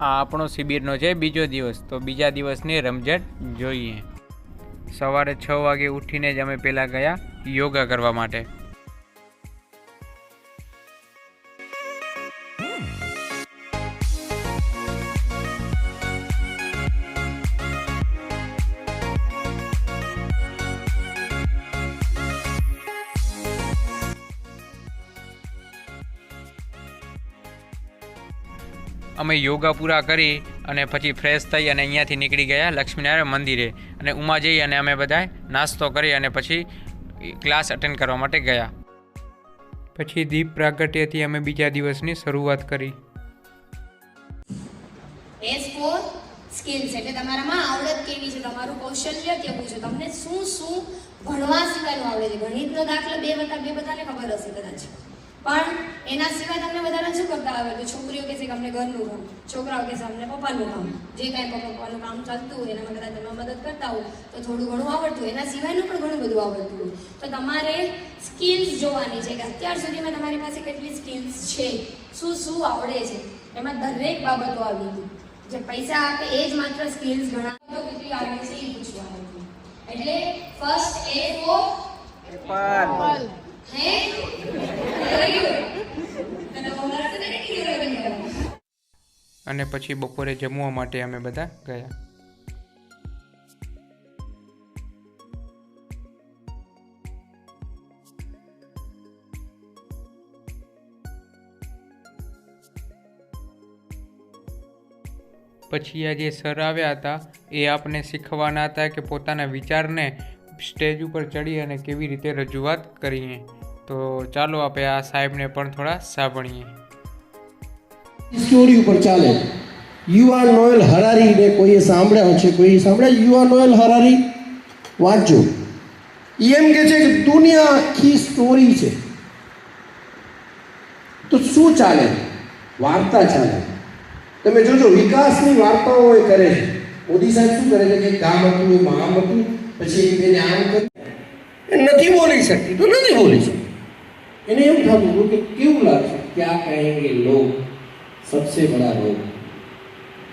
આ આપણો શિબિરનો છે બીજો દિવસ, તો બીજા દિવસની રમઝટ જોઈએ. સવારે 6 વાગે ઉઠીને જ અમે પહેલાં ગયા યોગા કરવા માટે. અમે યોગા પૂરા કરી અને પછી ફ્રેશ થઈ અને અહીંયાથી નીકળી ગયા લક્ષ્મીનારાયણ મંદિરે, અને ઉમા જઈ અને અમે બધાએ નાસ્તો કરી અને પછી ક્લાસ અટેન્ડ કરવા માટે ગયા. પછી દીપ પ્રાગટ્યથી અમે બીજા દિવસની શરૂઆત કરી. એસ ફોર સ્કિલ્સ એટલે તમારામાં આવડત કેવી છે, તમારું કૌશલ્ય કેવું છે, તમને શું શું ભણવા સિવાયનું આવડે છે. ગણિતનો દાખલો 2 વત્તા 2 બધાને ખબર હશે કદાચ, પણ એના સિવાય તમને બધાને શું કરતા આવે? તો છોકરીઓ કહેશે કે અમને ઘરનું કામ, છોકરાઓ કહેશે અમને પપ્પાનું કામ, જે કાંઈ પપ્પાનું કામ ચાલતું હોય એનામાં કદાચ તમે મદદ કરતા હો તો થોડું ઘણું આવડતું હોય, એના સિવાયનું પણ ઘણું બધું આવડતું હોય. તો તમારે સ્કિલ્સ જોવાની છે કે અત્યાર સુધીમાં તમારી પાસે કેટલી સ્કિલ્સ છે, શું શું આવડે છે. એમાં દરેક બાબતો આવી હતી. જે પૈસા આપે એ જ માત્ર સ્કિલ્સ ગણાતો કેટલી આવે છે એ પૂછવાનું હતું. એટલે ફર્સ્ટ એ ફોર એપલ. અને પછી બપોરે જમવા માટે અમે બધા ગયા. પછી આ જે સર આવ્યા હતા એ આપને શીખવાના હતા કે પોતાના વિચારને સ્ટેજ ઉપર ચડી અને કેવી રીતે રજૂઆત કરીએ. તો ચાલો આપણે આ સાહેબને પણ થોડા સાંભળીએ. સ્ટોરી ઉપર ચાલે. યુઆર નોએલ હરારી ને કોઈએ સાંભળ્યા છે, કોઈ સાંભળ્યા? UR Noel હરારી વાંચજો. એમ કે છે કે દુનિયા આખી સ્ટોરી છે. તો શું ચાલે? વાર્તા ચાલે. તમે જોજો વિકાસની વાર્તાઓ એ કરે છે. મોદી સાહેબ શું કરે છે કે ગામ હતું, એમાં આમ હતું, પછી એને આમ કર્યું. એ નથી બોલી શકતી તો નથી બોલી શકતી. એને એમ થતું હતું કે કેવું લાગશે, ક્યાં કહેંગે લોગ, સબસે બડા લોગ.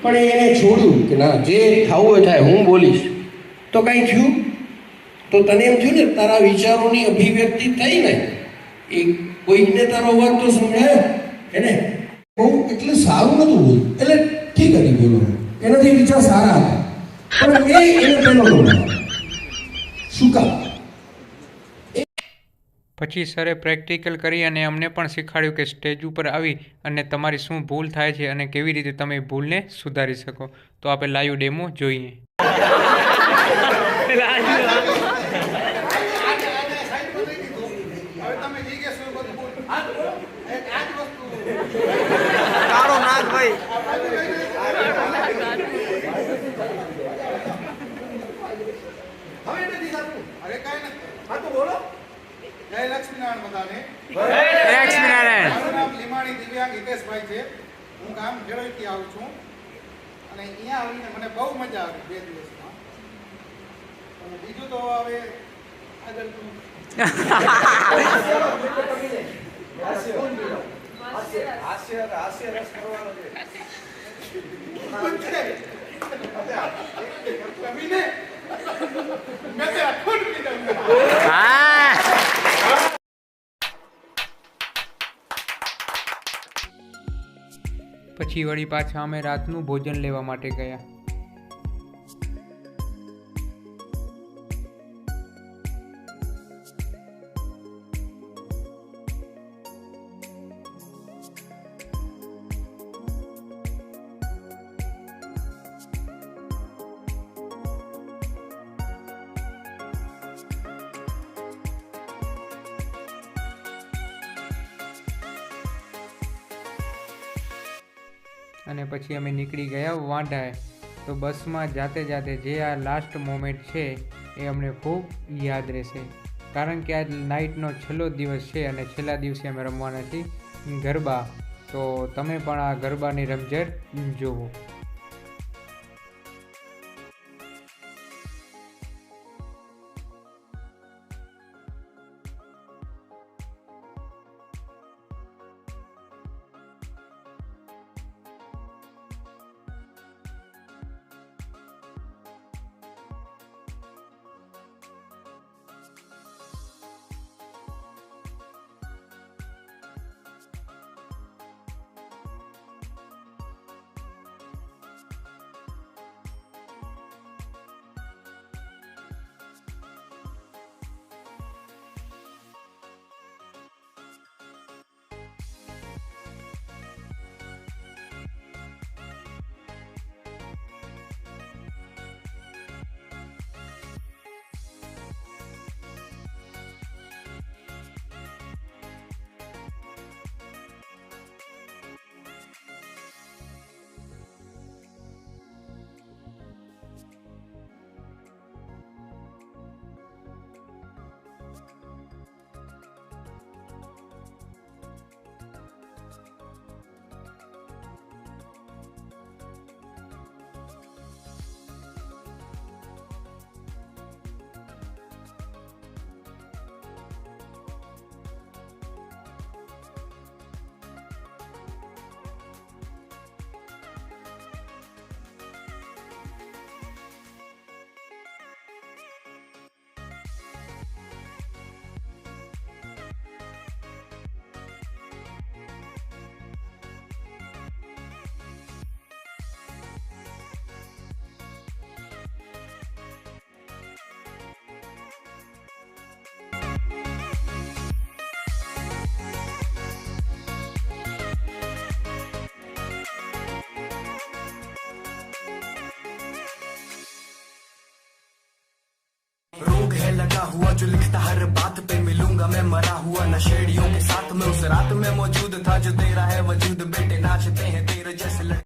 પણ એને છોડ્યું કે ના, જે થવું હોય થાય, હું બોલીશ. તો કંઈ થયું? તો તને એમ થયું ને તારા વિચારોની અભિવ્યક્તિ થઈ ને, એ કોઈકને તારો અવાજ તો સંભળાયો એને બહુ એટલે સારું નતું બોલ્યું, એટલે ઠીક હતી બોલવાનું, એનાથી વિચાર સારા હતા, પણ એને પેલો શું કામ? પછી સરે પ્રેક્ટિકલ કરી અને અમને પણ શીખવાડ્યું કે સ્ટેજ ઉપર આવી અને તમારી શું ભૂલ થાય છે અને કેવી રીતે તમે ભૂલને સુધારી શકો. તો આપણે લાઈવ ડેમો જોઈએ. જય લક્ષ્મીનારાયણ બધાને. લક્ષ્મીનારાયણ. મારું નામ લીમાણી દિવ્યાંગ હિતેશભાઈ છે. હું ગામ ખેડોઈથી આવું છું અને અહીંયા આવીને મને બહુ મજા આવી 2 દિવસમાં. અને બીજું તો હવે આગળ હાસ્ય રસ કરવાનો છે. પછી વળી પાછા અમે રાતનું ભોજન લેવા માટે ગયા. અને પછી અમે નીકળી ગયા વાંઢાએ. તો બસમાં જાતે જાતે જે આ લાસ્ટ મોમેન્ટ છે એ અમને ખૂબ યાદ રહેશે, કારણ કે આજ નાઇટનો છેલ્લો દિવસ છે અને છેલ્લા દિવસે અમે રમવાના છીએ ગરબા. તો તમે પણ આ ગરબાની રમઝટ જુઓ. हुआ जो लिखता हर बात पे मिलूंगा मैं मरा हुआ नशेड़ियों के साथ में उस रात में मौजूद था जो तेरा है वजूद